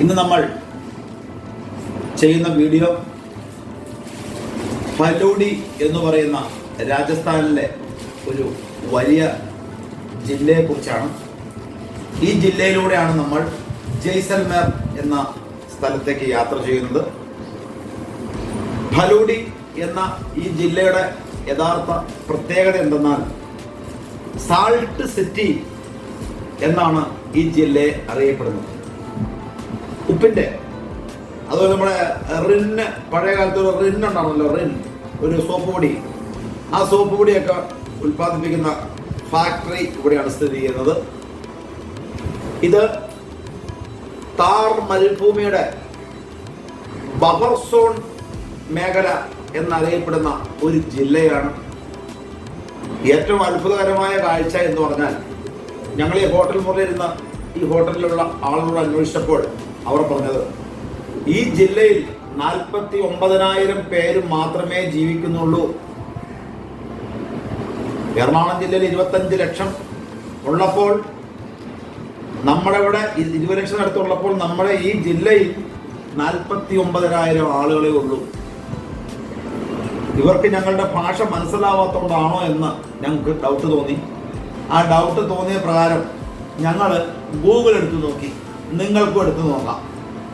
ഇന്ന് നമ്മൾ ചെയ്യുന്ന വീഡിയോ ഫലൂഡി എന്ന് പറയുന്ന രാജസ്ഥാനിലെ ഒരു വലിയ ജില്ലയെക്കുറിച്ചാണ്. ഈ ജില്ലയിലൂടെയാണ് നമ്മൾ ജയ്സൽമേർ എന്ന സ്ഥലത്തേക്ക് യാത്ര ചെയ്യുന്നത്. ഫലൂഡി എന്ന ഈ ജില്ലയുടെ യഥാർത്ഥ പ്രത്യേകത എന്തെന്നാൽ സാൾട്ട് സിറ്റി എന്നാണ് ഈ ജില്ലയെ അറിയപ്പെടുന്നത്. ഉപ്പിൻ്റെ, അതുപോലെ നമ്മുടെ റിന്ന്, പഴയ കാലത്ത് ഒരു റിന്ന് ഉണ്ടാണല്ലോ, ഒരു സോപ്പ് പൊടി, ആ സോപ്പ് പൊടിയൊക്കെ ഉൽപ്പാദിപ്പിക്കുന്ന ഫാക്ടറി ഇവിടെയാണ് സ്ഥിതി ചെയ്യുന്നത്. ഇത് താർ മരുഭൂമിയുടെ ബഫർ സോൺ മേഖല എന്നറിയപ്പെടുന്ന ഒരു ജില്ലയാണ്. ഏറ്റവും അത്ഭുതകരമായ കാഴ്ച എന്ന് പറഞ്ഞാൽ, ഞങ്ങൾ ഈ ഹോട്ടൽ മുറിയിരുന്ന ഈ ഹോട്ടലിലുള്ള ആളുകളോട് അന്വേഷിച്ചപ്പോൾ അവർ പറഞ്ഞത് ഈ ജില്ലയിൽ 49,000 പേര് മാത്രമേ ജീവിക്കുന്നുള്ളൂ. എറണാകുളം ജില്ലയിൽ 25 ലക്ഷം ഉള്ളപ്പോൾ, നമ്മുടെ ഇവിടെ 20 ലക്ഷം അടുത്തുള്ളപ്പോൾ നമ്മുടെ ഈ ജില്ലയിൽ 49,000 ആളുകളെ ഉള്ളൂ. ഇവർക്ക് ഞങ്ങളുടെ ഭാഷ മനസ്സിലാവാത്തതുകൊണ്ടാണോ എന്ന് ഞങ്ങൾക്ക് ഡൗട്ട് തോന്നി. ആ ഡൗട്ട് തോന്നിയ പ്രകാരം ഞങ്ങൾ ഗൂഗിൾ എടുത്തു നോക്കി. നിങ്ങൾക്കും എടുത്തു നോക്കാം.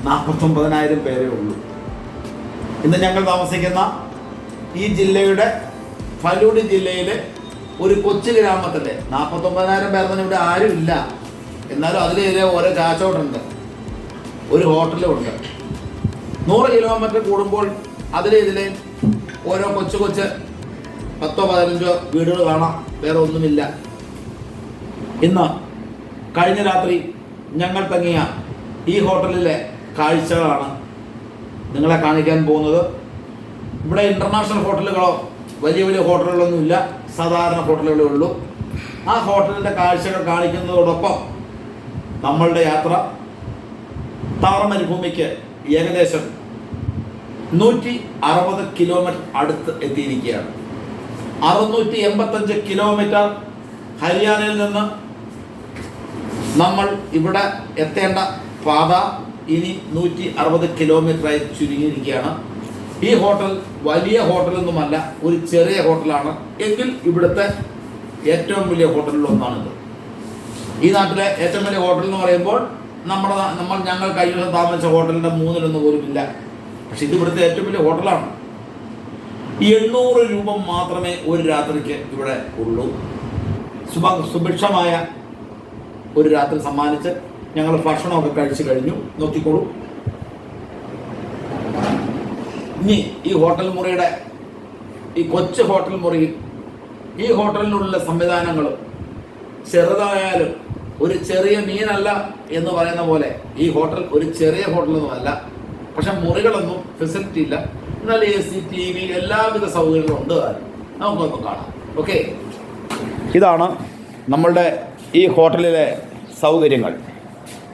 49,000 പേരേ ഉള്ളൂ. ഇന്ന് ഞങ്ങൾ താമസിക്കുന്ന ഈ ജില്ലയുടെ ഫലൂഡി ജില്ലയിലെ ഒരു കൊച്ചു ഗ്രാമത്തിലെ 49,000 പേർ തന്നെ ഇവിടെ ആരും ഇല്ല. എന്നാലും അതിലെ ഓരോ ചാച്ചോട്ടുണ്ട്, ഒരു ഹോട്ടലുമുണ്ട്. 100 കിലോമീറ്റർ കൂടുമ്പോൾ ഇതിലെ ഓരോ കൊച്ചു 10-15 വീടുകൾ കാണാം, വേറെ ഒന്നുമില്ല. ഇന്ന് കഴിഞ്ഞ രാത്രി ഞങ്ങൾ തങ്ങിയ ഈ ഹോട്ടലിലെ കാഴ്ചകളാണ് നിങ്ങളെ കാണിക്കാൻ പോകുന്നത്. ഇവിടെ ഇൻ്റർനാഷണൽ ഹോട്ടലുകളോ വലിയ വലിയ ഹോട്ടലുകളൊന്നുമില്ല, സാധാരണ ഹോട്ടലുകളേ ഉള്ളൂ. ആ ഹോട്ടലിൻ്റെ കാഴ്ചകൾ കാണിക്കുന്നതോടൊപ്പം നമ്മളുടെ യാത്ര താർ മരുഭൂമിക്ക് ഏകദേശം 160 കിലോമീറ്റർ അടുത്ത് എത്തിയിരിക്കുകയാണ്. 685 കിലോമീറ്റർ ഹരിയാനയിൽ നിന്ന് നമ്മൾ ഇവിടെ എത്തേണ്ട പാത ഇനി 160 കിലോമീറ്ററായി ചുരുങ്ങിയിരിക്കുകയാണ്. ഈ ഹോട്ടൽ വലിയ ഹോട്ടലൊന്നുമല്ല, ഒരു ചെറിയ ഹോട്ടലാണ്. എങ്കിൽ ഇവിടുത്തെ ഏറ്റവും വലിയ ഹോട്ടലിലൊന്നാണിത്. ഈ നാട്ടിലെ ഏറ്റവും വലിയ ഹോട്ടൽ എന്ന് പറയുമ്പോൾ ഞങ്ങൾ കഴിഞ്ഞ ദിവസം താമസിച്ച ഹോട്ടലിൻ്റെ 3-1 പോലും ഇല്ല. പക്ഷെ ഇത് ഇവിടുത്തെ ഏറ്റവും വലിയ ഹോട്ടലാണ്. 800 രൂപ മാത്രമേ ഒരു രാത്രിക്ക് ഇവിടെ ഉള്ളൂ. സുഭിക്ഷമായ ഒരു രാത്രി സമ്മാനിച്ച് ഞങ്ങൾ ഭക്ഷണമൊക്കെ കഴിച്ചു കഴിഞ്ഞു. നോക്കിക്കോളൂ. ഇനി ഈ ഹോട്ടൽ മുറിയുടെ, ഈ കൊച്ചു ഹോട്ടൽ മുറിയിൽ ഈ ഹോട്ടലിനുള്ള സംവിധാനങ്ങൾ ചെറുതായാലും ഒരു ചെറിയ മീനല്ല എന്ന് പറയുന്ന പോലെ ഈ ഹോട്ടൽ ഒരു ചെറിയ ഹോട്ടലൊന്നുമല്ല. പക്ഷെ മുറികളൊന്നും ഫെസിലിറ്റി ഇല്ല. എന്നാൽ AC, TV എല്ലാവിധ സൗകര്യങ്ങളും ഉണ്ട്. നമുക്കൊന്ന് കാണാം. ഓക്കെ, ഇതാണ് നമ്മളുടെ ഈ ഹോട്ടലിലെ സൗകര്യങ്ങൾ.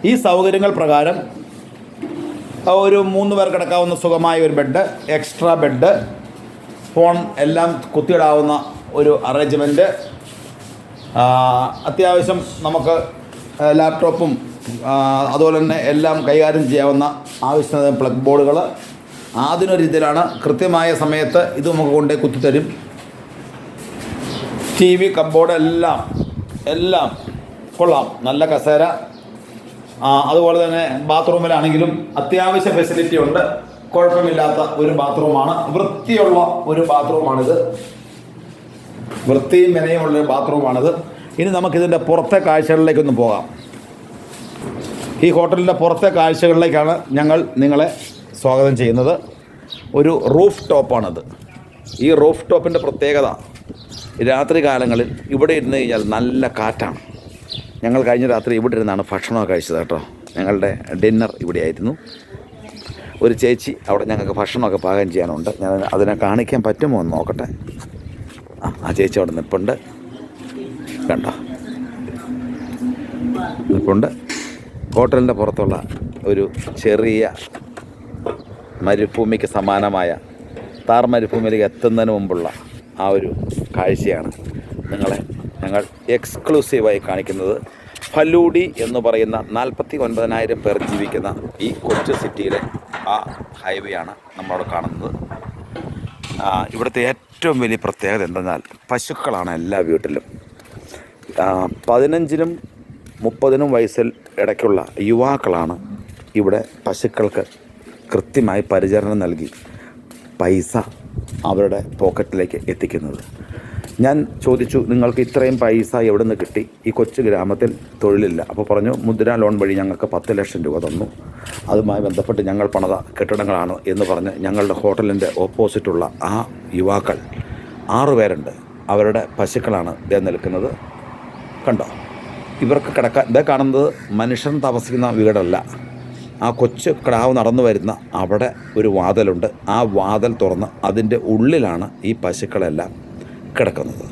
ഈ സൗകര്യങ്ങൾ പ്രകാരം ഒരു 3 പേർ കിടക്കാവുന്ന സുഖമായ ഒരു ബെഡ്, എക്സ്ട്രാ ബെഡ്, ഫോൺ എല്ലാം കുത്തിയിടാവുന്ന ഒരു അറേഞ്ച്മെൻറ്റ്, അത്യാവശ്യം നമുക്ക് ലാപ്ടോപ്പും അതുപോലെ തന്നെ എല്ലാം കൈകാര്യം ചെയ്യാവുന്ന ആവശ്യത്തിന് പ്ലഗ് ബോർഡുകൾ, അതിനൊരു ഇതിലാണ്. കൃത്യമായ സമയത്ത് ഇത് നമുക്ക് കൊണ്ടുപോയി കുത്തിത്തരും. TV, കബോർഡ് എല്ലാം കൊള്ളാം. നല്ല കസേര, അതുപോലെ തന്നെ ബാത്റൂമിലാണെങ്കിലും അത്യാവശ്യ ഫെസിലിറ്റി ഉണ്ട്. കുഴപ്പമില്ലാത്ത ഒരു ബാത്റൂമാണ്, വൃത്തിയുള്ള ഒരു ബാത്റൂമാണിത്, വൃത്തിയും മെനയുമുള്ള ബാത്റൂമാണിത്. ഇനി നമുക്കിതിൻ്റെ പുറത്തെ കാഴ്ചകളിലേക്കൊന്ന് പോകാം. ഈ ഹോട്ടലിൻ്റെ പുറത്തെ കാഴ്ചകളിലേക്കാണ് ഞങ്ങൾ നിങ്ങളെ സ്വാഗതം ചെയ്യുന്നത്. ഒരു റൂഫ് ടോപ്പാണിത്. ഈ റൂഫ് ടോപ്പിൻ്റെ പ്രത്യേകത, രാത്രി കാലങ്ങളിൽ ഇവിടെ ഇരുന്ന് കഴിഞ്ഞാൽ നല്ല കാറ്റാണ്. ഞങ്ങൾ കഴിഞ്ഞ രാത്രി ഇവിടെ ഇരുന്നാണ് ഭക്ഷണമൊക്കെ കഴിച്ചത് കേട്ടോ. ഞങ്ങളുടെ ഡിന്നർ ഇവിടെ ആയിരുന്നു. ഒരു ചേച്ചി അവിടെ ഞങ്ങൾക്ക് ഭക്ഷണമൊക്കെ പാകം ചെയ്യാനുണ്ട്. ഞാൻ അതിനെ കാണിക്കാൻ പറ്റുമോ എന്ന് നോക്കട്ടെ. ആ ചേച്ചി അവിടെ നിൽപ്പുണ്ട്, കണ്ടോ, നിൽപ്പുണ്ട്. ഹോട്ടലിൻ്റെ പുറത്തുള്ള ഒരു ചെറിയ മരുഭൂമിക്ക് സമാനമായ താർ മരുഭൂമിയിലേക്ക് എത്തുന്നതിന് മുമ്പുള്ള ആ ഒരു കാഴ്ചയാണ് ഞങ്ങൾ എക്സ്ക്ലൂസീവായി കാണിക്കുന്നത്. ഫലൂഡി എന്ന് പറയുന്ന 49,000 പേർ ജീവിക്കുന്ന ഈ കൊച്ചു സിറ്റിയിലെ ആ ഹൈവേ ആണ് നമ്മളവിടെ കാണുന്നത്. ഇവിടുത്തെ ഏറ്റവും വലിയ പ്രത്യേകത എന്തെന്നാൽ പശുക്കളാണ് എല്ലാ വീട്ടിലും. 15-നും 30-നും വയസ്സിൽ ഇടയ്ക്കുള്ള യുവാക്കളാണ് ഇവിടെ പശുക്കൾക്ക് കൃത്യമായി പരിചരണം നൽകി പൈസ അവരുടെ പോക്കറ്റിലേക്ക് എത്തിക്കുന്നത്. ഞാൻ ചോദിച്ചു, നിങ്ങൾക്ക് ഇത്രയും പൈസ എവിടെ നിന്ന് കിട്ടി? ഈ കൊച്ചു ഗ്രാമത്തിൽ തൊഴിലില്ല. അപ്പോൾ പറഞ്ഞു, മുദ്രാ ലോൺ വഴി ഞങ്ങൾക്ക് 10 ലക്ഷം രൂപ തന്നു, അതുമായി ബന്ധപ്പെട്ട് ഞങ്ങൾ പണിത കെട്ടിടങ്ങളാണ് എന്ന് പറഞ്ഞ് ഞങ്ങളുടെ ഹോട്ടലിൻ്റെ ഓപ്പോസിറ്റുള്ള ആ യുവാക്കൾ 6 പേരുണ്ട്. അവരുടെ പശുക്കളാണ് ഇതേ നിൽക്കുന്നത്. കണ്ടോ, ഇവർക്ക് കിടക്കാൻ ഇതേ കാണുന്നത് മനുഷ്യൻ താമസിക്കുന്ന വീടല്ല. ആ കൊച്ചു കിടാവ് നടന്നു വരുന്ന അവിടെ ഒരു വാതിലുണ്ട്. ആ വാതിൽ തുറന്ന് അതിൻ്റെ ഉള്ളിലാണ് ഈ പശുക്കളെല്ലാം കിടക്കുന്നത്.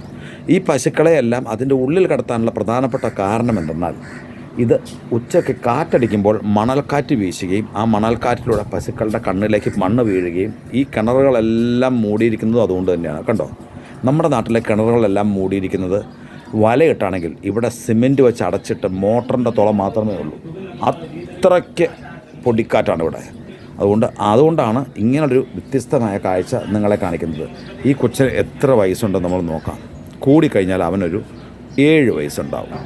ഈ പശുക്കളെയെല്ലാം അതിൻ്റെ ഉള്ളിൽ കിടത്താനുള്ള പ്രധാനപ്പെട്ട കാരണം എന്തെന്നാൽ, ഇത് ഉച്ചയ്ക്ക് കാറ്റടിക്കുമ്പോൾ മണൽക്കാറ്റ് വീശുകയും ആ മണൽക്കാറ്റിലൂടെ പശുക്കളുടെ കണ്ണിലേക്ക് മണ്ണ് വീഴുകയും ഈ കിണറുകളെല്ലാം മൂടിയിരിക്കുന്നതും അതുകൊണ്ട് തന്നെയാണ്. കണ്ടോ, നമ്മുടെ നാട്ടിലെ കിണറുകളെല്ലാം മൂടിയിരിക്കുന്നത് വലയിട്ടാണെങ്കിൽ ഇവിടെ സിമെൻറ്റ് വെച്ച് അടച്ചിട്ട് മോട്ടറിൻ്റെ തുള മാത്രമേ ഉള്ളൂ. അത്രയ്ക്ക് പൊടിക്കാറ്റാണ് ഇവിടെ. അതുകൊണ്ടാണ് ഇങ്ങനൊരു വ്യത്യസ്തമായ കാഴ്ച നിങ്ങളെ കാണിക്കുന്നത്. ഈ കൊച്ചിന് എത്ര വയസ്സുണ്ടെന്ന് നമ്മൾ നോക്കാം. കൂടിക്കഴിഞ്ഞാൽ അവനൊരു 7 വയസ്സുണ്ടാവും.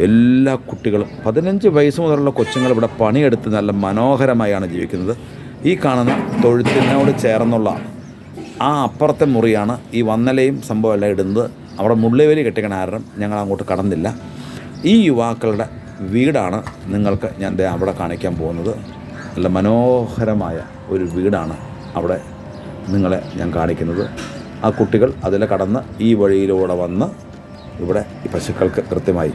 എല്ലാ കുട്ടികളും 15 വയസ്സ് മുതലുള്ള കൊച്ചുങ്ങൾ ഇവിടെ പണിയെടുത്ത് നല്ല മനോഹരമായാണ് ജീവിക്കുന്നത്. ഈ കാണുന്ന തൊഴുത്തിനോട് ചേർന്നുള്ള ആ അപ്പുറത്തെ മുറിയാണ് ഈ വന്നലയും സംഭവമെല്ലാം ഇടുന്നത്. അവിടെ മുള്ളിവേലി കെട്ടിക്കണ കാരണം ഞങ്ങൾ അങ്ങോട്ട് കടന്നില്ല. ഈ യുവാക്കളുടെ വീടാണ് നിങ്ങൾക്ക് ഞാൻ അവിടെ കാണിക്കാൻ പോകുന്നത്. നല്ല മനോഹരമായ ഒരു വീടാണ് അവിടെ നിങ്ങളെ ഞാൻ കാണിക്കുന്നത്. ആ കുട്ടികൾ അതിൽ കടന്ന് ഈ വഴിയിലൂടെ വന്ന് ഇവിടെ ഈ പശുക്കൾക്ക് കൃത്യമായി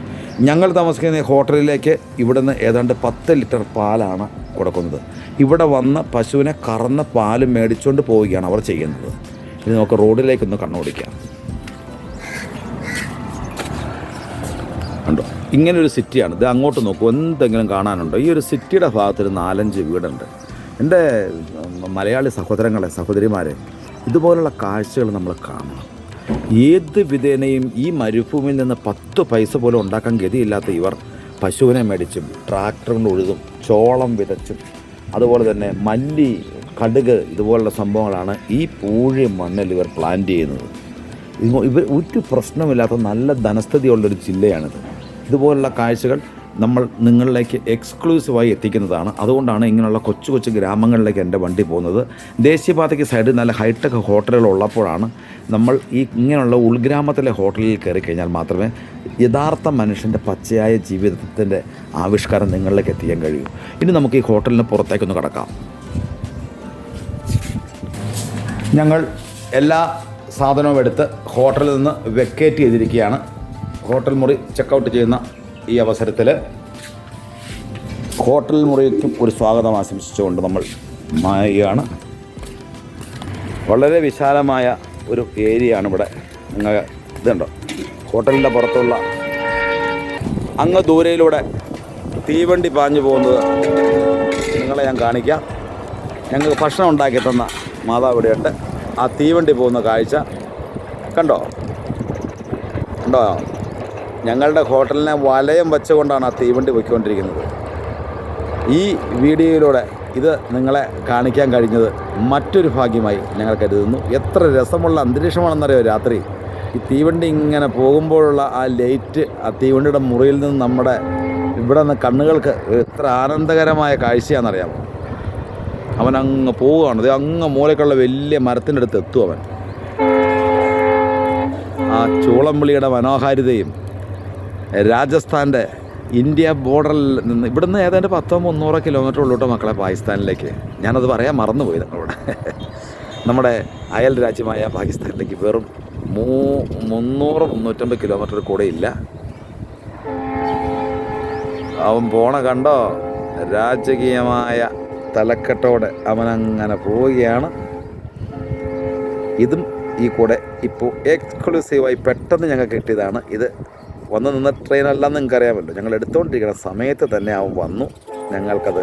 ഞങ്ങൾ താമസിക്കുന്ന ഹോട്ടലിലേക്ക് ഇവിടുന്ന് ഏതാണ്ട് 10 ലിറ്റർ പാലാണ് കൊടുക്കുന്നത്. ഇവിടെ വന്ന് പശുവിനെ കറന്ന് പാല് മേടിച്ചുകൊണ്ട് പോവുകയാണ് അവർ ചെയ്യുന്നത്. ഇനി നമുക്ക് റോഡിലേക്കൊന്ന് കണ്ണോടിക്കാം. കണ്ടോ, ഇങ്ങനൊരു സിറ്റിയാണ് ഇത്. അങ്ങോട്ട് നോക്കൂ, എന്തെങ്കിലും കാണാനുണ്ടോ? ഈ ഒരു സിറ്റിയുടെ ഭാഗത്തൊരു 4-5 വീടുണ്ട്. എൻ്റെ മലയാളി സഹോദരങ്ങളെ, സഹോദരിമാരെ, ഇതുപോലുള്ള കാഴ്ചകൾ നമ്മൾ കാണണം. ഏത് വിധേനയും ഈ മരുഭൂമിയിൽ നിന്ന് 10 പൈസ പോലും ഉണ്ടാക്കാൻ ഗതിയില്ലാത്ത ഇവർ പശുവിനെ മേടിച്ചും ട്രാക്ടർ കൊണ്ട് ഉഴുതും ചോളം വിതച്ചും അതുപോലെ തന്നെ മല്ലി, കടുക് ഇതുപോലുള്ള സംഭവങ്ങളാണ് ഈ പൂഴിയ മണ്ണിൽ ഇവർ പ്ലാന്റ് ചെയ്യുന്നത്. ഇവർ ഒരു പ്രശ്നമില്ലാത്ത നല്ല ധനസ്ഥിതിയുള്ളൊരു ജില്ലയാണിത്. ഇതുപോലുള്ള കാഴ്ചകൾ നമ്മൾ നിങ്ങളിലേക്ക് എക്സ്ക്ലൂസീവായി എത്തിക്കുന്നതാണ്. അതുകൊണ്ടാണ് ഇങ്ങനെയുള്ള കൊച്ചു കൊച്ചു ഗ്രാമങ്ങളിലേക്ക് എൻ്റെ വണ്ടി പോകുന്നത്. ദേശീയപാതയ്ക്ക് സൈഡിൽ നല്ല ഹൈടെക് ഹോട്ടലുകൾ ഉള്ളപ്പോഴാണ് നമ്മൾ ഈ ഇങ്ങനെയുള്ള ഉൾഗ്രാമത്തിലെ ഹോട്ടലിൽ കയറി കഴിഞ്ഞാൽ മാത്രമേ യഥാർത്ഥ മനുഷ്യൻ്റെ പച്ചയായ ജീവിതത്തിൻ്റെ ആവിഷ്കാരം നിങ്ങളിലേക്ക് എത്തിക്കാൻ കഴിയൂ. ഇനി നമുക്ക് ഈ ഹോട്ടലിന് പുറത്തേക്കൊന്ന് കടക്കാം. ഞങ്ങൾ എല്ലാ സാധനവും എടുത്ത് ഹോട്ടലിൽ നിന്ന് വെക്കേറ്റ് ചെയ്തിരിക്കുകയാണ്. ഹോട്ടൽ മുറി ചെക്കൗട്ട് ചെയ്യുന്ന ഈ അവസരത്തിൽ ഹോട്ടൽ മുറിക്കും ഒരു സ്വാഗതം ആശംസിച്ചുകൊണ്ട് നമ്മൾ മായുകയാണ്. വളരെ വിശാലമായ ഒരു ഏരിയയാണ് ഇവിടെ. നിങ്ങൾ ഇതുണ്ടോ, ഹോട്ടലിൻ്റെ പുറത്തുള്ള അങ്ങ് ദൂരയിലൂടെ തീവണ്ടി പാഞ്ഞു പോകുന്നത് നിങ്ങളെ ഞാൻ കാണിക്കാം. ഞങ്ങൾക്ക് ഭക്ഷണം ഉണ്ടാക്കി തന്ന മാതാവ് ഇവിടെയുണ്ട്. ആ തീവണ്ടി പോകുന്ന കാഴ്ച കണ്ടോ. ഞങ്ങളുടെ ഹോട്ടലിനെ വലയം വെച്ചുകൊണ്ടാണ് ആ തീവണ്ടി പോയിക്കൊണ്ടിരിക്കുന്നത്. ഈ വീഡിയോയിലൂടെ ഇത് നിങ്ങളെ കാണിക്കാൻ കഴിഞ്ഞത് മറ്റൊരു ഭാഗ്യമായി ഞങ്ങൾ കരുതുന്നു. എത്ര രസമുള്ള അന്തരീക്ഷമാണെന്നറിയോ രാത്രി. ഈ തീവണ്ടി ഇങ്ങനെ പോകുമ്പോഴുള്ള ആ ലൈറ്റ്, ആ തീവണ്ടിയുടെ മുറിയിൽ നിന്ന് നമ്മുടെ ഇവിടെ നിന്ന് കണ്ണുകൾക്ക് എത്ര ആനന്ദകരമായ കാഴ്ചയാണെന്നറിയാമോ. അവൻ അങ്ങ് പോവുകയാണ്. അത് അങ്ങ് മൂലക്കുള്ള വലിയ മരത്തിൻ്റെ അടുത്ത് എത്തും അവൻ. ആ ചൂളംവിളിയുടെ മനോഹാരിതയും രാജസ്ഥാൻ്റെ ഇന്ത്യ ബോർഡറിൽ നിന്ന് ഇവിടുന്ന് ഏതാണ്ട് 100-300 കിലോമീറ്റർ ഉള്ളൂട്ടോ മക്കളെ പാകിസ്ഥാനിലേക്ക്. ഞാനത് പറയാൻ മറന്നുപോയി നിങ്ങളോട്. നമ്മുടെ അയൽ രാജ്യമായ പാകിസ്ഥാനിലേക്ക് വെറും 300-350 കിലോമീറ്റർ കൂടെ ഇല്ല. അവൻ പോണ കണ്ടോ, രാജകീയമായ തലക്കെട്ടോടെ അവനങ്ങനെ പോവുകയാണ്. ഇതും ഈ കൂടെ ഇപ്പോൾ എക്സ്ക്ലൂസീവായി പെട്ടെന്ന് ഞങ്ങൾക്ക് കിട്ടിയതാണ്. ഇത് വന്ന് നിന്ന ട്രെയിനല്ലെന്ന് നിങ്ങൾക്ക് അറിയാമല്ലോ. ഞങ്ങൾ എടുത്തുകൊണ്ടിരിക്കുന്ന സമയത്ത് തന്നെ അവൻ വന്നു. ഞങ്ങൾക്കത്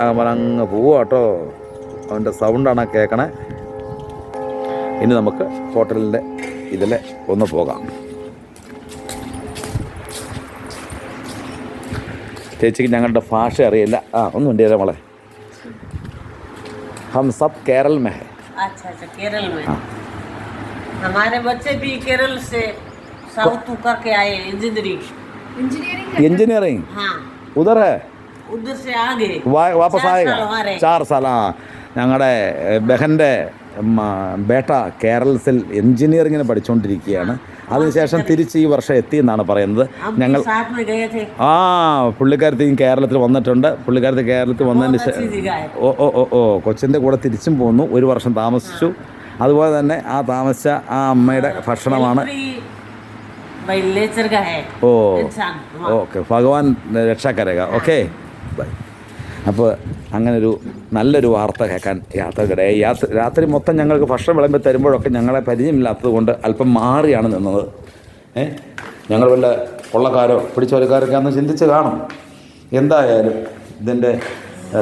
അവനങ്ങ് പോവുക കേട്ടോ. അവൻ്റെ സൗണ്ടാണ് കേൾക്കണേ. ഇനി നമുക്ക് ഹോട്ടലിൻ്റെ ഇതിൽ ഒന്ന് പോകാം. ചേച്ചിക്ക് ഞങ്ങളുടെ ഭാഷ അറിയില്ല. ഒന്നും ഉണ്ട് മോളെ. हम सब केरल में है. अच्छा केरल में. हमारे बच्चे भी केरल से साउथ करके आए इंजीनियरिंग. हाँ उधर है, उधर से आगे वापस आएगा 4 साल. ഞങ്ങളുടെ ബഹൻ്റെ ബേട്ട കേരളത്തിൽ എൻജിനീയറിങ്ങിന് പഠിച്ചുകൊണ്ടിരിക്കുകയാണ്. അതിനുശേഷം തിരിച്ച് ഈ വർഷം എത്തിയെന്നാണ് പറയുന്നത്. ഞങ്ങൾ പുള്ളിക്കാരത്തി കേരളത്തിൽ വന്നിട്ടുണ്ട്. പുള്ളിക്കാരത്തി കേരളത്തിൽ വന്നതിന് കൊച്ചിൻ്റെ കൂടെ തിരിച്ചും പോന്നു. 1 വർഷം താമസിച്ചു. അതുപോലെ തന്നെ ആ താമസിച്ച ആ അമ്മയുടെ ഭക്ഷണമാണ്. ഓക്കെ, ഭഗവാൻ രക്ഷാകരക. Okay bye. അപ്പോൾ അങ്ങനൊരു നല്ലൊരു വാർത്ത കേൾക്കാൻ യാത്രക്കിടയായി. രാത്രി മൊത്തം ഞങ്ങൾക്ക് ഭക്ഷണം വിളമ്പി തരുമ്പോഴൊക്കെ ഞങ്ങളെ പരിചയമില്ലാത്തത് കൊണ്ട് അല്പം മാറിയാണ് നിന്നത്. ഞങ്ങൾ വല്ല കൊള്ളക്കാരോ പിടിച്ചോലക്കാരൊക്കെ അന്ന് ചിന്തിച്ച് കാണും. എന്തായാലും ഇതിൻ്റെ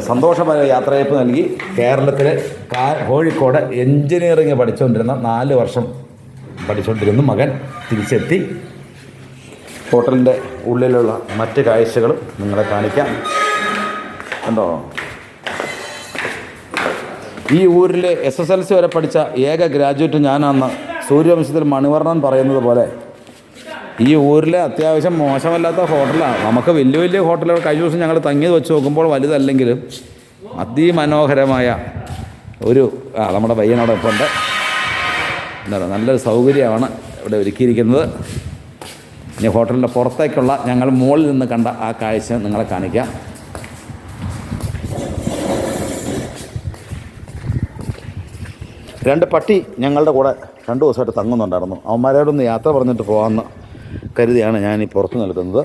സന്തോഷമായ യാത്രയയപ്പ് നൽകി. കേരളത്തിലെ കോഴിക്കോട് എൻജിനീയറിങ് പഠിച്ചുകൊണ്ടിരുന്ന 4 വർഷം പഠിച്ചുകൊണ്ടിരുന്ന മകൻ തിരിച്ചെത്തി. ഹോട്ടലിൻ്റെ ഉള്ളിലുള്ള മറ്റ് കാഴ്ചകളും നിങ്ങളെ കാണിക്കാം. കണ്ടോ, ഈ ഊരിലെ SSLC വരെ പഠിച്ച ഏക ഗ്രാജുവേറ്റ് ഞാനാണെന്ന് സൂര്യവംശത്തിൽ മണിവർണ്ണൻ പറയുന്നത് പോലെ ഈ ഊരിലെ അത്യാവശ്യം മോശമല്ലാത്ത ഹോട്ടലാണ്. നമുക്ക് വലിയ വലിയ ഹോട്ടലുകൾ കഴിഞ്ഞ ദിവസം ഞങ്ങൾ തങ്ങിയത് വെച്ച് നോക്കുമ്പോൾ വലുതല്ലെങ്കിലും അതിമനോഹരമായ ഒരു നമ്മുടെ പയ്യനോടൊപ്പം ഉണ്ട്. എന്താണ്, നല്ലൊരു സൗകര്യമാണ് ഇവിടെ ഒരുക്കിയിരിക്കുന്നത്. ഇനി ഹോട്ടലിൻ്റെ പുറത്തേക്കുള്ള ഞങ്ങൾ മുകളിൽ നിന്ന് കണ്ട ആ കാഴ്ച നിങ്ങളെ കാണിക്കാം. രണ്ട് പട്ടി ഞങ്ങളുടെ കൂടെ 2 ദിവസമായിട്ട് തങ്ങുന്നുണ്ടായിരുന്നു. അവന്മാരോടൊന്ന് യാത്ര പറഞ്ഞിട്ട് പോകാമെന്ന് കരുതിയാണ് ഞാൻ ഈ പുറത്ത് നിൽക്കുന്നത്.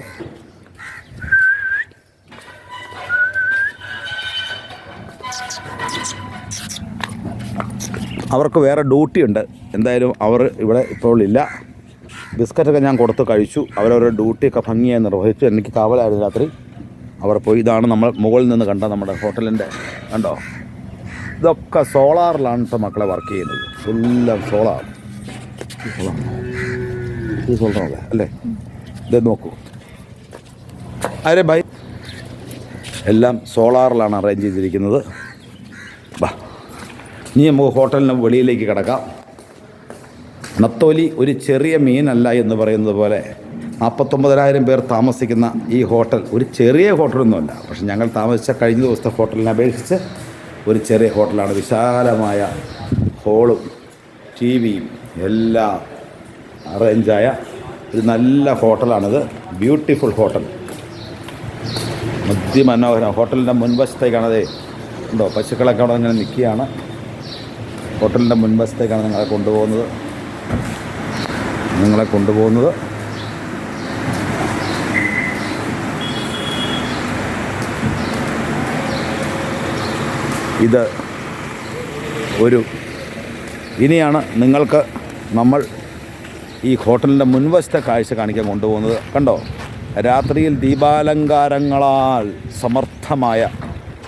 അവർക്ക് വേറെ ഡ്യൂട്ടി ഉണ്ട്. എന്തായാലും അവർ ഇവിടെ ഇപ്പോൾ ഇല്ല. ബിസ്ക്കറ്റൊക്കെ ഞാൻ കൊടുത്ത് കഴിച്ചു. അവരവരുടെ ഡ്യൂട്ടിയൊക്കെ ഭംഗിയായി നിർവഹിച്ചു. എനിക്ക് കാവലായിരുന്നു രാത്രി. അവർ പോയി. ഇതാണ് നമ്മൾ മുകളിൽ നിന്ന് കണ്ട നമ്മുടെ ഹോട്ടലിൻ്റെ. കണ്ടോ, ഇതൊക്കെ സോളാറിലാണ് ഇപ്പോൾ മക്കളെ വർക്ക് ചെയ്യുന്നത്. എല്ലാം സോളാർ. ഈ സോളാറല്ലേ അല്ലേ? ഇത് നോക്കൂ. അരെ ബൈ, എല്ലാം സോളാറിലാണ് അറേഞ്ച് ചെയ്തിരിക്കുന്നത്. ബാ, ഇനി നമുക്ക് ഹോട്ടലിന് വെളിയിലേക്ക് കിടക്കാം. നത്തോലി ഒരു ചെറിയ മീനല്ല എന്ന് പറയുന്നത് പോലെ 49,000 പേർ താമസിക്കുന്ന ഈ ഹോട്ടൽ ഒരു ചെറിയ ഹോട്ടലൊന്നുമല്ല. പക്ഷെ ഞങ്ങൾ താമസിച്ച കഴിഞ്ഞ ദിവസത്തെ ഹോട്ടലിനെ അപേക്ഷിച്ച് ഒരു ചെറിയ ഹോട്ടലാണ്. വിശാലമായ ഹോളും TVയും എല്ലാം അറേഞ്ചായ ഒരു നല്ല ഹോട്ടലാണിത്. Beautiful hotel, അതിമനോഹരം. ഹോട്ടലിൻ്റെ മുൻവശത്തേക്കാണതേ ഉണ്ടോ, പശുക്കളൊക്കെ അവിടെ ഇങ്ങനെ നിൽക്കുകയാണ്. ഹോട്ടലിൻ്റെ മുൻവശത്തേക്കാണ് നിങ്ങളെ കൊണ്ടുപോകുന്നത്. ഇത് ഇനിയാണ് നിങ്ങൾക്ക് നമ്മൾ ഈ ഹോട്ടലിൻ്റെ മുൻവശത്തെ കാഴ്ച കാണിക്കാൻ കൊണ്ടുപോകുന്നത്. കണ്ടോ, രാത്രിയിൽ ദീപാലങ്കാരങ്ങളാൽ സമർത്ഥമായ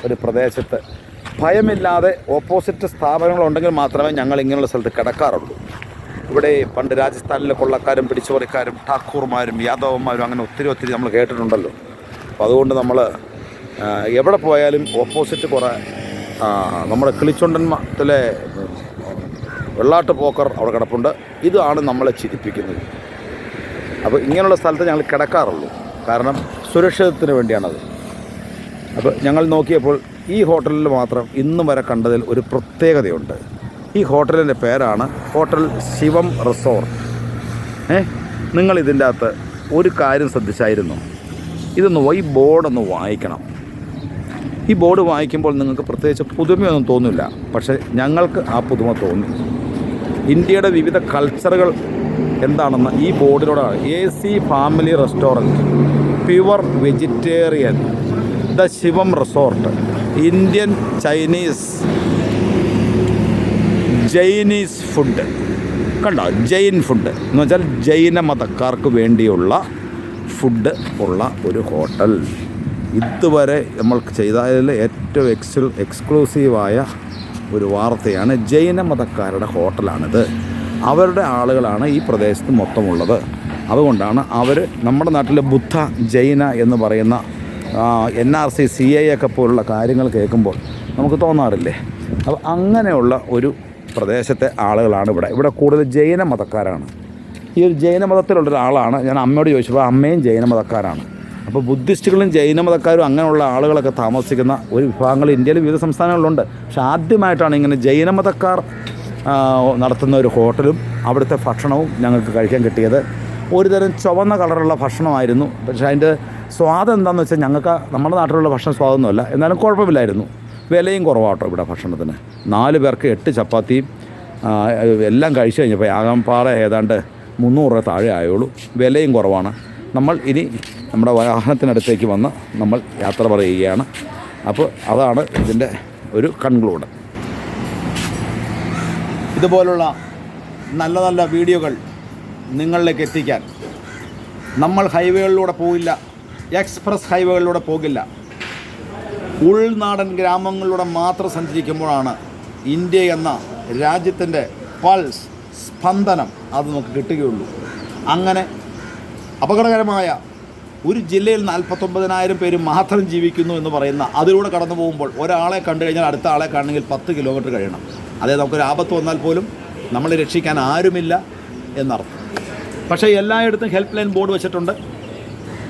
ഒരു പ്രദേശത്ത് ഭയമില്ലാതെ ഓപ്പോസിറ്റ് സ്ഥാപനങ്ങളുണ്ടെങ്കിൽ മാത്രമേ ഞങ്ങൾ ഇങ്ങനെയുള്ള സ്ഥലത്ത് കിടക്കാറുള്ളൂ. ഇവിടെ പണ്ട് രാജസ്ഥാനിലെ കൊള്ളക്കാരും പിടിച്ചുപറിക്കാരും ഠാക്കൂർമാരും യാദവന്മാരും അങ്ങനെ ഒത്തിരി നമ്മൾ കേട്ടിട്ടുണ്ടല്ലോ. അപ്പോൾ അതുകൊണ്ട് നമ്മൾ എവിടെ പോയാലും ഓപ്പോസിറ്റ് കുറേ നമ്മുടെ കിളിച്ചുണ്ടന്മാരിലെ വെള്ളാട്ട് പോക്കർ അവിടെ കിടപ്പുണ്ട്. ഇതാണ് നമ്മളെ ചിരിപ്പിക്കുന്നത്. അപ്പോൾ ഇങ്ങനെയുള്ള സ്ഥലത്ത് ഞങ്ങൾ കിടക്കാറുള്ളൂ. കാരണം സുരക്ഷിതത്തിന് വേണ്ടിയാണത്. അപ്പോൾ ഞങ്ങൾ നോക്കിയപ്പോൾ ഈ ഹോട്ടലിൽ മാത്രം ഇന്നും വരെ കണ്ടതിൽ ഒരു പ്രത്യേകതയുണ്ട്. ഈ ഹോട്ടലിൻ്റെ പേരാണ് ഹോട്ടൽ ശിവം റിസോർട്ട്. നിങ്ങളിതിൻ്റെ അകത്ത് ഒരു കാര്യം ശ്രദ്ധിച്ചായിരുന്നു, ഈ ബോർഡൊന്ന് വായിക്കണം. ഈ ബോർഡ് വായിക്കുമ്പോൾ നിങ്ങൾക്ക് പ്രത്യേകിച്ച് പുതുമയൊന്നും തോന്നില്ല. പക്ഷേ ഞങ്ങൾക്ക് ആ പുതുമ തോന്നി. ഇന്ത്യയുടെ വിവിധ കൾച്ചറുകൾ എന്താണെന്ന് ഈ ബോർഡിലൂടെ AC family restaurant, pure vegetarian, the Shivam resort, Indian Chinese food. കണ്ടോ, ജൈൻ ഫുഡ് എന്ന് വെച്ചാൽ ജൈന മതക്കാർക്ക് വേണ്ടിയുള്ള ഫുഡ് ഉള്ള ഒരു ഹോട്ടൽ. ഇതുവരെ നമ്മൾ ചെയ്തതിൽ ഏറ്റവും എക്സ്ക്ലൂസീവായ ഒരു വാർത്തയാണ്. ജൈന മതക്കാരുടെ ഹോട്ടലാണിത്. അവരുടെ ആളുകളാണ് ഈ പ്രദേശത്ത് മൊത്തമുള്ളത്. അതുകൊണ്ടാണ് അവർ നമ്മുടെ നാട്ടിലെ ബുദ്ധ ജൈന എന്ന് പറയുന്ന NRC CA ഒക്കെ പോലുള്ള കാര്യങ്ങൾ കേൾക്കുമ്പോൾ നമുക്ക് തോന്നാറില്ലേ? അപ്പോൾ അങ്ങനെയുള്ള ഒരു പ്രദേശത്തെ ആളുകളാണ് ഇവിടെ കൂടുതൽ ജൈന മതക്കാരാണ്. ഈ ഒരു ജൈന മതത്തിലുള്ളൊരാളാണ്. ഞാൻ അമ്മയോട് ചോദിച്ചപ്പോൾ അമ്മയും ജൈന മതക്കാരാണ്. അപ്പോൾ ബുദ്ധിസ്റ്റുകളും ജൈന മതക്കാരും അങ്ങനെയുള്ള ആളുകളൊക്കെ താമസിക്കുന്ന ഒരു വിഭാഗങ്ങൾ ഇന്ത്യയിലെ വിവിധ സംസ്ഥാനങ്ങളിലുണ്ട്. പക്ഷെ ആദ്യമായിട്ടാണ് ഇങ്ങനെ ജൈന മതക്കാർ നടത്തുന്ന ഒരു ഹോട്ടലും അവിടുത്തെ ഭക്ഷണവും ഞങ്ങൾക്ക് കഴിക്കാൻ കിട്ടിയത്. ഒരുതരം ചുവന്ന കളറുള്ള ഭക്ഷണമായിരുന്നു. പക്ഷേ അതിൻ്റെ സ്വാദ് എന്താണെന്ന് വെച്ചാൽ ഞങ്ങൾക്ക് നമ്മുടെ നാട്ടിലുള്ള ഭക്ഷണ സ്വാദൊന്നുമല്ല, എന്നാലും കുഴപ്പമില്ലായിരുന്നു. വിലയും കുറവാട്ടോ ഇവിടെ ഭക്ഷണത്തിന്. 4 പേർക്ക് 8 ചപ്പാത്തിയും എല്ലാം കഴിച്ചു കഴിഞ്ഞപ്പോൾ ആകംപാറ ഏതാണ്ട് 300 രൂപ താഴെ ആയുള്ളൂ. വിലയും കുറവാണ്. നമ്മൾ ഇനി നമ്മുടെ വാഹനത്തിനടുത്തേക്ക് വന്ന് നമ്മൾ യാത്ര പറയുകയാണ്. അപ്പോൾ അതാണ് ഇതിൻ്റെ ഒരു കൺക്ലൂഡ്. ഇതുപോലുള്ള നല്ല നല്ല വീഡിയോകൾ നിങ്ങളിലേക്ക് എത്തിക്കാൻ നമ്മൾ ഹൈവേകളിലൂടെ പോകില്ല, എക്സ്പ്രസ് ഹൈവേകളിലൂടെ പോകില്ല. ഉൾനാടൻ ഗ്രാമങ്ങളിലൂടെ മാത്രം സഞ്ചരിക്കുമ്പോഴാണ് ഇന്ത്യ എന്ന രാജ്യത്തിൻ്റെ പൾസ്, സ്പന്ദനം അത് നമുക്ക് കിട്ടുകയുള്ളൂ. അങ്ങനെ അപകടകരമായ ഒരു ജില്ലയിൽ 49,000 പേര് മാത്രം ജീവിക്കുന്നു എന്ന് പറയുന്ന അതിലൂടെ കടന്നു പോകുമ്പോൾ ഒരാളെ കണ്ടു കഴിഞ്ഞാൽ അടുത്ത ആളെ കാണണമെങ്കിൽ 10 കിലോമീറ്റർ കഴിയണം. അതായത് നമുക്കൊരു ആപത്ത് വന്നാൽ പോലും നമ്മളെ രക്ഷിക്കാൻ ആരുമില്ല എന്നർത്ഥം. പക്ഷേ എല്ലായിടത്തും ഹെൽപ്പ് ലൈൻ ബോർഡ് വെച്ചിട്ടുണ്ട്.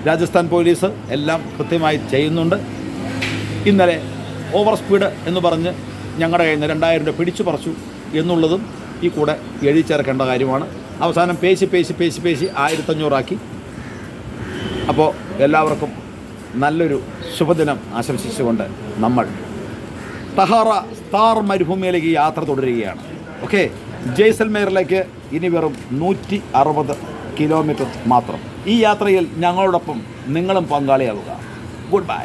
രാജസ്ഥാൻ പോലീസ് എല്ലാം കൃത്യമായി ചെയ്യുന്നുണ്ട്. ഇന്നലെ ഓവർ സ്പീഡ് എന്ന് പറഞ്ഞ് ഞങ്ങളുടെ കയ്യിൽ നിന്ന് 2,000 രൂപ പിടിച്ചു പറിച്ചു എന്നുള്ളതും ഈ കൂടെ എഴുതി ചേർക്കേണ്ട കാര്യമാണ്. അവസാനം പേശി 1,500 ആക്കി. അപ്പോൾ എല്ലാവർക്കും നല്ലൊരു ശുഭദിനം ആശംസിച്ചുകൊണ്ട് നമ്മൾ താർ മരുഭൂമിയിലേക്ക് യാത്ര തുടരുകയാണ്. ഓക്കെ, ജയ്സൽമേറിലേക്ക് ഇനി വെറും 160 കിലോമീറ്റർ മാത്രം. ഈ യാത്രയിൽ ഞങ്ങളോടൊപ്പം നിങ്ങളും പങ്കാളിയാവുക. Good bye.